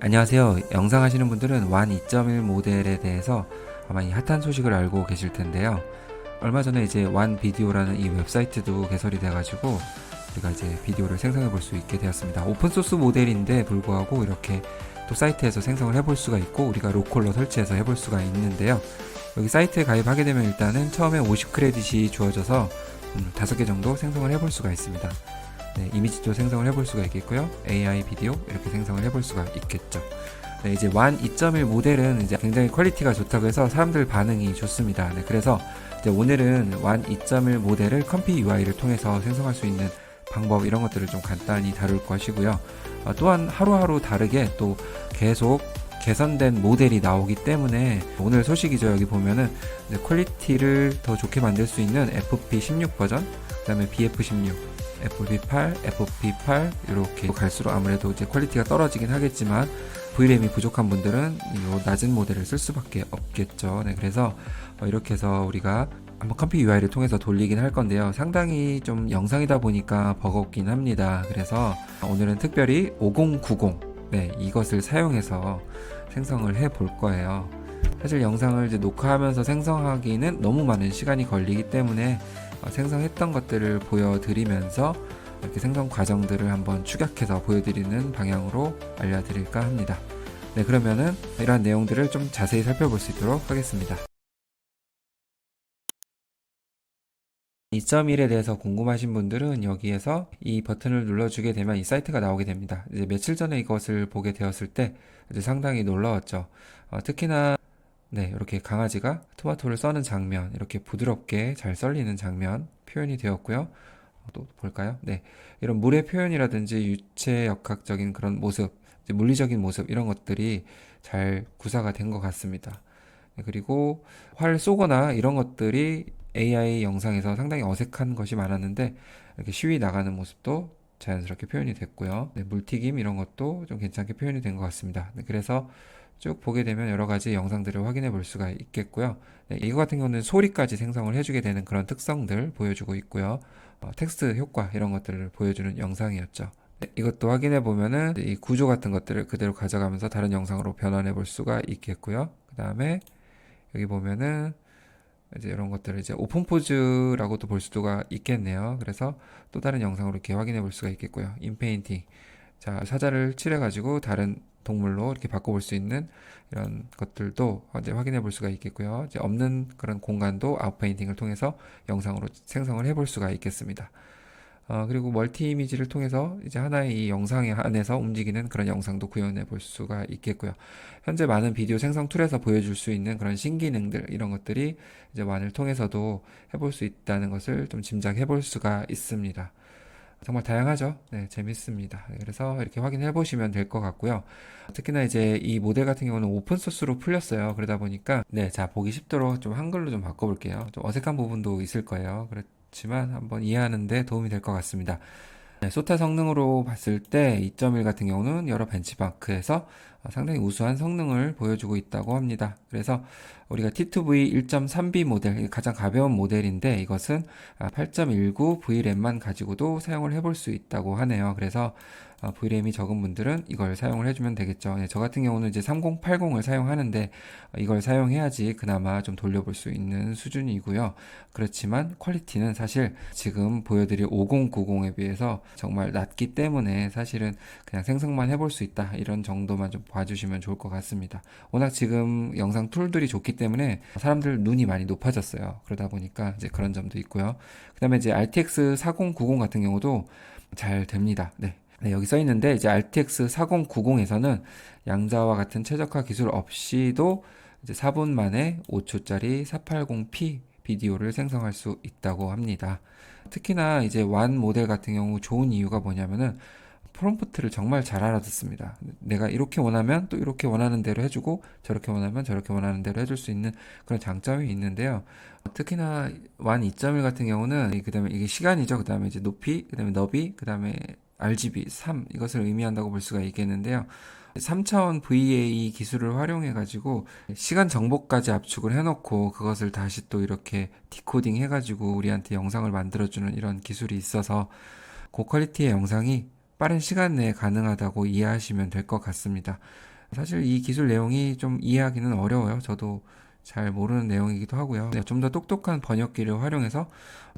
안녕하세요. 영상 하시는 분들은 완 2.1 모델에 대해서 아마 이 핫한 소식을 알고 계실 텐데요. 얼마 전에 이제 완 비디오라는 이 웹사이트도 개설이 돼가지고 우리가 이제 비디오를 생성해 볼 수 있게 되었습니다. 오픈소스 모델인데 불구하고 이렇게 또 사이트에서 생성을 해볼 수가 있고 우리가 로컬로 설치해서 해볼 수가 있는데요. 여기 사이트에 가입하게 되면 일단은 처음에 50 크레딧이 주어져서 5개 정도 생성을 해볼 수가 있습니다. 네, 이미지도 생성을 해볼 수가 있겠고요. AI 비디오 이렇게 생성을 해볼 수가 있겠죠. 네, 이제 완 2.1 모델은 이제 굉장히 퀄리티가 좋다고 해서 사람들 반응이 좋습니다. 네, 그래서 이제 오늘은 완 2.1 모델을 컴피 UI를 통해서 생성할 수 있는 방법 이런 것들을 좀 간단히 다룰 것이고요. 또한 하루하루 다르게 또 계속 개선된 모델이 나오기 때문에 오늘 소식이죠. 여기 보면은 퀄리티를 더 좋게 만들 수 있는 FP16 버전, 그 다음에 BF16, FP8, FP8 이렇게 갈수록 아무래도 이제 퀄리티가 떨어지긴 하겠지만 VRAM이 부족한 분들은 이 낮은 모델을 쓸 수밖에 없겠죠. 네, 그래서 이렇게 해서 우리가 한번 컴피 UI를 통해서 돌리긴 할 건데요. 상당히 좀 영상이다 보니까 버겁긴 합니다. 그래서 오늘은 특별히 5090 네, 이것을 사용해서 생성을 해 볼 거예요. 사실 영상을 이제 녹화하면서 생성하기는 너무 많은 시간이 걸리기 때문에 생성했던 것들을 보여드리면서 이렇게 생성 과정들을 한번 축약해서 보여드리는 방향으로 알려드릴까 합니다. 네, 그러면은 이러한 내용들을 좀 자세히 살펴볼 수 있도록 하겠습니다. 2.1에 대해서 궁금하신 분들은 여기에서 이 버튼을 눌러주게 되면 이 사이트가 나오게 됩니다. 이제 며칠 전에 이것을 보게 되었을 때 이제 상당히 놀라웠죠. 특히나 네, 이렇게 강아지가 토마토를 써는 장면, 이렇게 부드럽게 잘 썰리는 장면 표현이 되었고요. 또 볼까요? 네, 이런 물의 표현이라든지 유체 역학적인 그런 모습, 물리적인 모습 이런 것들이 잘 구사가 된 것 같습니다. 네, 그리고 활 쏘거나 이런 것들이 AI 영상에서 상당히 어색한 것이 많았는데 이렇게 시위 나가는 모습도 자연스럽게 표현이 됐고요. 네, 물튀김 이런 것도 좀 괜찮게 표현이 된 것 같습니다. 네, 그래서 쭉 보게 되면 여러 가지 영상들을 확인해 볼 수가 있겠고요. 네, 이거 같은 경우는 소리까지 생성을 해주게 되는 그런 특성들 보여주고 있고요. 텍스트 효과 이런 것들을 보여주는 영상이었죠. 네, 이것도 확인해 보면은 이 구조 같은 것들을 그대로 가져가면서 다른 영상으로 변환해 볼 수가 있겠고요. 그 다음에 여기 보면은 이제 이런 것들을 이제 오픈 포즈라고도 볼 수가 있겠네요. 그래서 또 다른 영상으로 이렇게 확인해 볼 수가 있겠고요. 인페인팅. 자, 사자를 칠해가지고 다른 동물로 이렇게 바꿔볼 수 있는 이런 것들도 이제 확인해 볼 수가 있겠고요. 이제 없는 그런 공간도 아웃페인팅을 통해서 영상으로 생성을 해볼 수가 있겠습니다. 그리고 멀티 이미지를 통해서 이제 하나의 이 영상 안에서 움직이는 그런 영상도 구현해 볼 수가 있겠고요. 현재 많은 비디오 생성 툴에서 보여줄 수 있는 그런 신기능들, 이런 것들이 이제 완을 통해서도 해볼 수 있다는 것을 좀 짐작해 볼 수가 있습니다. 정말 다양하죠. 네, 재밌습니다. 그래서 이렇게 확인해 보시면 될 것 같고요. 특히나 이제 이 모델 같은 경우는 오픈소스로 풀렸어요. 그러다 보니까, 네, 자, 보기 쉽도록 좀 한글로 좀 바꿔볼게요. 좀 어색한 부분도 있을 거예요. 그렇지만 한번 이해하는데 도움이 될 것 같습니다. 네, 소타 성능으로 봤을 때 2.1 같은 경우는 여러 벤치마크에서 상당히 우수한 성능을 보여주고 있다고 합니다. 그래서 우리가 T2V 1.3B 모델, 가장 가벼운 모델인데 이것은 8.19 VRAM만 가지고도 사용을 해볼 수 있다고 하네요. 그래서 VRAM이 적은 분들은 이걸 사용을 해주면 되겠죠. 네, 저 같은 경우는 이제 3080을 사용하는데 이걸 사용해야지 그나마 좀 돌려볼 수 있는 수준이고요. 그렇지만 퀄리티는 사실 지금 보여드릴 5090에 비해서 정말 낮기 때문에 사실은 그냥 생성만 해볼 수 있다 이런 정도만 좀 봐주시면 좋을 것 같습니다. 워낙 지금 영상 툴들이 좋기 때문에 사람들 눈이 많이 높아졌어요. 그러다 보니까 이제 그런 점도 있고요. 그 다음에 이제 RTX 4090 같은 경우도 잘 됩니다. 네. 네, 여기 써 있는데 이제 RTX 4090에서는 양자와 같은 최적화 기술 없이도 이제 4분 만에 5초짜리 480p 비디오를 생성할 수 있다고 합니다. 특히나 이제 완 모델 같은 경우 좋은 이유가 뭐냐면은 프롬프트를 정말 잘 알아듣습니다. 내가 이렇게 원하면 또 이렇게 원하는 대로 해주고 저렇게 원하면 저렇게 원하는 대로 해줄 수 있는 그런 장점이 있는데요. 특히나 완 2.1 같은 경우는 그 다음에 이게 시간이죠. 그 다음에 이제 높이, 그 다음에 너비, 그 다음에 RGB 3 이것을 의미한다고 볼 수가 있겠는데요. 3차원 VA 기술을 활용해 가지고 시간 정보까지 압축을 해놓고 그것을 다시 또 이렇게 디코딩 해가지고 우리한테 영상을 만들어주는 이런 기술이 있어서 고퀄리티의 영상이 빠른 시간 내에 가능하다고 이해하시면 될 것 같습니다. 사실 이 기술 내용이 좀 이해하기는 어려워요. 저도 잘 모르는 내용이기도 하고요. 네, 좀 더 똑똑한 번역기를 활용해서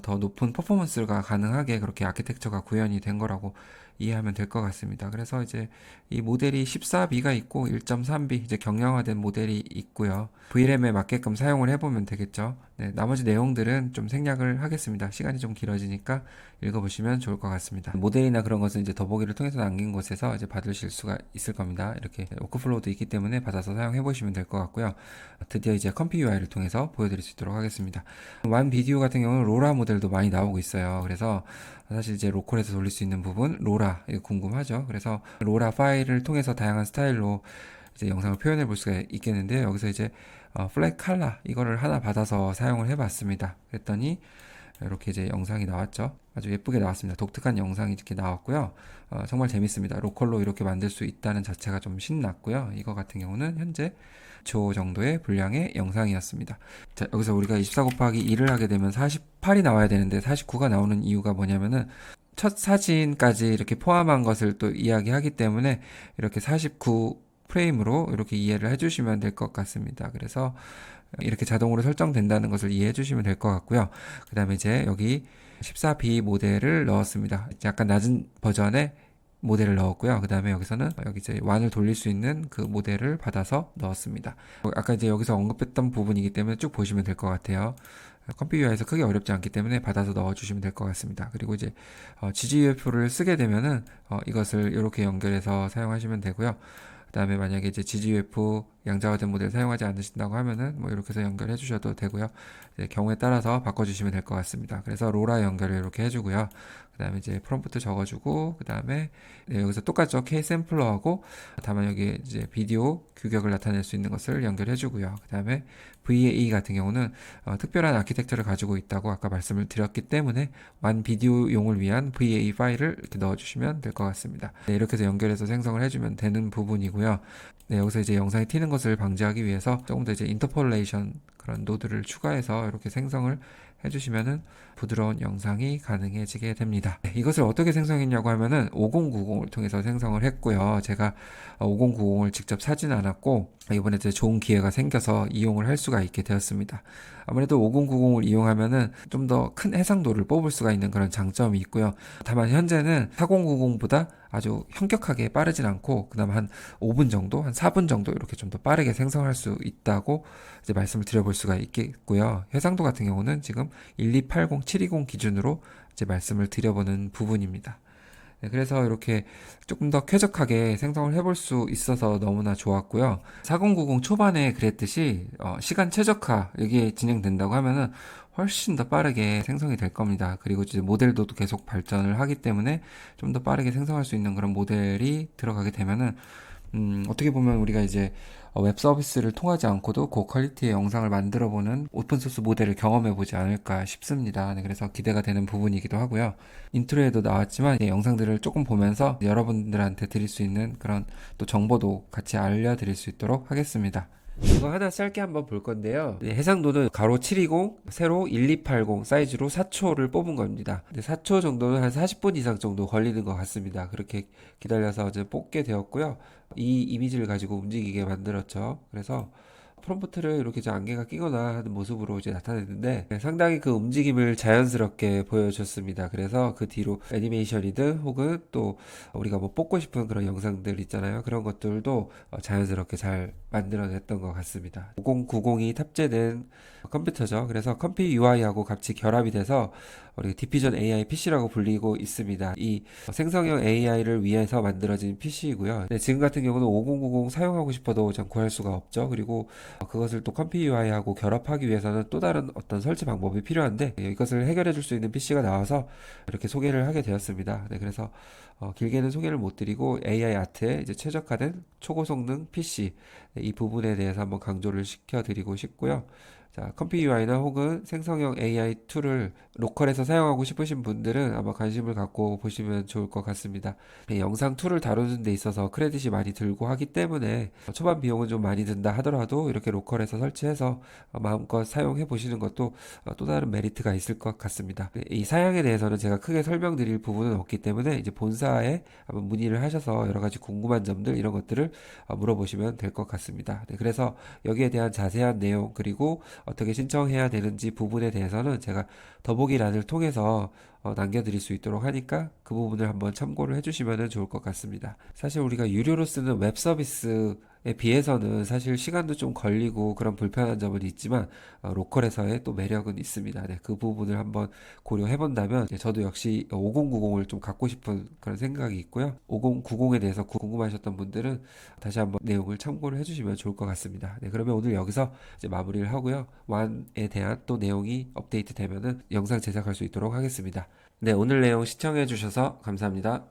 더 높은 퍼포먼스가 가능하게 그렇게 아키텍처가 구현이 된 거라고 이해하면 될 것 같습니다. 그래서 이제 이 모델이 14B가 있고 1.3B 이제 경량화된 모델이 있고요. VRAM에 맞게끔 사용을 해보면 되겠죠. 네, 나머지 내용들은 좀 생략을 하겠습니다. 시간이 좀 길어지니까 읽어보시면 좋을 것 같습니다. 모델이나 그런 것은 이제 더보기를 통해서 남긴 곳에서 이제 받으실 수가 있을 겁니다. 이렇게 워크플로우도 있기 때문에 받아서 사용해 보시면 될 것 같고요. 드디어 이제 컴피 UI를 통해서 보여드릴 수 있도록 하겠습니다. 완 비디오 같은 경우는 로라 모델도 많이 나오고 있어요. 그래서 사실 이제 로컬에서 돌릴 수 있는 부분 로라 이거 궁금하죠. 그래서 로라 파일을 통해서 다양한 스타일로 이제 영상을 표현해 볼 수가 있겠는데 여기서 이제 플랫 칼라 이거를 하나 받아서 사용을 해봤습니다. 그랬더니 이렇게 이제 영상이 나왔죠. 아주 예쁘게 나왔습니다. 독특한 영상이 이렇게 나왔고요. 정말 재밌습니다. 로컬로 이렇게 만들 수 있다는 자체가 좀 신났고요. 이거 같은 경우는 현재 조 정도의 분량의 영상이었습니다. 자, 여기서 우리가 24 곱하기 2를 하게 되면 48이 나와야 되는데 49가 나오는 이유가 뭐냐면은 첫 사진까지 이렇게 포함한 것을 또 이야기하기 때문에 이렇게 49 프레임으로 이렇게 이해를 해주시면 될 것 같습니다. 그래서 이렇게 자동으로 설정된다는 것을 이해해 주시면 될 것 같고요. 그 다음에 이제 여기 14B 모델을 넣었습니다. 약간 낮은 버전의 모델을 넣었고요. 그 다음에 여기서는 여기 이제 완을 돌릴 수 있는 그 모델을 받아서 넣었습니다. 아까 이제 여기서 언급했던 부분이기 때문에 쭉 보시면 될 것 같아요. 컴피 UI에서 크게 어렵지 않기 때문에 받아서 넣어주시면 될 것 같습니다. 그리고 이제 GGUF를 쓰게 되면은 이것을 이렇게 연결해서 사용하시면 되고요. 그 다음에 만약에 이제 GGUF 양자화된 모델 사용하지 않으신다고 하면은 뭐 이렇게 해서 연결해 주셔도 되고요. 이제 경우에 따라서 바꿔주시면 될 것 같습니다. 그래서 로라 연결을 이렇게 해주고요. 그 다음에 이제 프롬프트 적어주고 그 다음에 네, 여기서 똑같죠. K 샘플러하고 다만 여기 이제 비디오 규격을 나타낼 수 있는 것을 연결해 주고요. 그 다음에 VAE 같은 경우는 특별한 아키텍처를 가지고 있다고 아까 말씀을 드렸기 때문에 완 비디오용을 위한 VAE 파일을 이렇게 넣어주시면 될 것 같습니다. 네, 이렇게 해서 연결해서 생성을 해주면 되는 부분이고요. 네, 여기서 이제 영상이 튀는 것을 방지하기 위해서 조금 더 이제 인터폴레이션 그런 노드를 추가해서 이렇게 생성을 해주시면은 부드러운 영상이 가능해지게 됩니다. 네, 이것을 어떻게 생성했냐고 하면은 5090을 통해서 생성을 했고요. 제가 5090을 직접 사진 않았고 이번에 이제 좋은 기회가 생겨서 이용을 할 수가 있게 되었습니다. 아무래도 5090을 이용하면은 좀 더 큰 해상도를 뽑을 수가 있는 그런 장점이 있고요. 다만 현재는 4090보다 아주 현격하게 빠르진 않고 그나마 한 5분 정도, 한 4분 정도 이렇게 좀 더 빠르게 생성할 수 있다고 이제 말씀을 드려볼 수가 있겠고요. 해상도 같은 경우는 지금 1280720 기준으로 이제 말씀을 드려보는 부분입니다. 네, 그래서 이렇게 조금 더 쾌적하게 생성을 해볼 수 있어서 너무나 좋았고요. 4090 초반에 그랬듯이 시간 최적화 이게 진행된다고 하면은 훨씬 더 빠르게 생성이 될 겁니다. 그리고 이제 모델도 계속 발전을 하기 때문에 좀 더 빠르게 생성할 수 있는 그런 모델이 들어가게 되면은 어떻게 보면 우리가 이제 웹 서비스를 통하지 않고도 고퀄리티의 영상을 만들어보는 오픈소스 모델을 경험해보지 않을까 싶습니다. 네, 그래서 기대가 되는 부분이기도 하고요. 인트로에도 나왔지만 영상들을 조금 보면서 여러분들한테 드릴 수 있는 그런 또 정보도 같이 알려드릴 수 있도록 하겠습니다. 이거 하나 짧게 한번 볼 건데요. 네, 해상도는 가로 720, 세로 1280 사이즈로 4초를 뽑은 겁니다. 4초 정도는 한 40분 이상 정도 걸리는 것 같습니다. 그렇게 기다려서 이제 뽑게 되었고요. 이 이미지를 가지고 움직이게 만들었죠. 그래서 프롬프트를 이렇게 이제 안개가 끼거나 하는 모습으로 이제 나타냈는데 상당히 그 움직임을 자연스럽게 보여줬습니다. 그래서 그 뒤로 애니메이션이든 혹은 또 우리가 뭐 뽑고 싶은 그런 영상들 있잖아요. 그런 것들도 자연스럽게 잘 만들어냈던 것 같습니다. 5090이 탑재된 컴퓨터죠. 그래서 컴피 UI하고 같이 결합이 돼서 우리 디퓨전 AI PC라고 불리고 있습니다. 이 생성형 AI를 위해서 만들어진 PC이고요. 네, 지금 같은 경우는 5090 사용하고 싶어도 전 구할 수가 없죠. 그리고 그것을 또 컴피 UI하고 결합하기 위해서는 또 다른 어떤 설치 방법이 필요한데 이것을 해결해 줄 수 있는 PC가 나와서 이렇게 소개를 하게 되었습니다. 네, 그래서 길게는 소개를 못 드리고 AI 아트에 이제 최적화된 초고성능 PC 이 부분에 대해서 한번 강조를 시켜드리고 싶고요. 자, 컴피 UI나 혹은 생성형 AI 툴을 로컬에서 사용하고 싶으신 분들은 아마 관심을 갖고 보시면 좋을 것 같습니다. 네, 영상 툴을 다루는 데 있어서 크레딧이 많이 들고 하기 때문에 초반 비용은 좀 많이 든다 하더라도 이렇게 로컬에서 설치해서 마음껏 사용해 보시는 것도 또 다른 메리트가 있을 것 같습니다. 네, 이 사양에 대해서는 제가 크게 설명드릴 부분은 없기 때문에 이제 본사에 한번 문의를 하셔서 여러 가지 궁금한 점들 이런 것들을 물어보시면 될 것 같습니다. 네, 그래서 여기에 대한 자세한 내용 그리고 어떻게 신청해야 되는지 부분에 대해서는 제가 더보기란을 통해서 남겨드릴 수 있도록 하니까 그 부분을 한번 참고를 해주시면 좋을 것 같습니다. 사실 우리가 유료로 쓰는 웹 서비스에 비해서는 사실 시간도 좀 걸리고 그런 불편한 점은 있지만 로컬에서의 또 매력은 있습니다. 네, 그 부분을 한번 고려해 본다면 저도 역시 5090을 좀 갖고 싶은 그런 생각이 있고요. 5090에 대해서 궁금하셨던 분들은 다시 한번 내용을 참고를 해주시면 좋을 것 같습니다. 네, 그러면 오늘 여기서 이제 마무리를 하고요. 완에 대한 또 내용이 업데이트 되면은 영상 제작할 수 있도록 하겠습니다. 네, 오늘 내용 시청해 주셔서 감사합니다.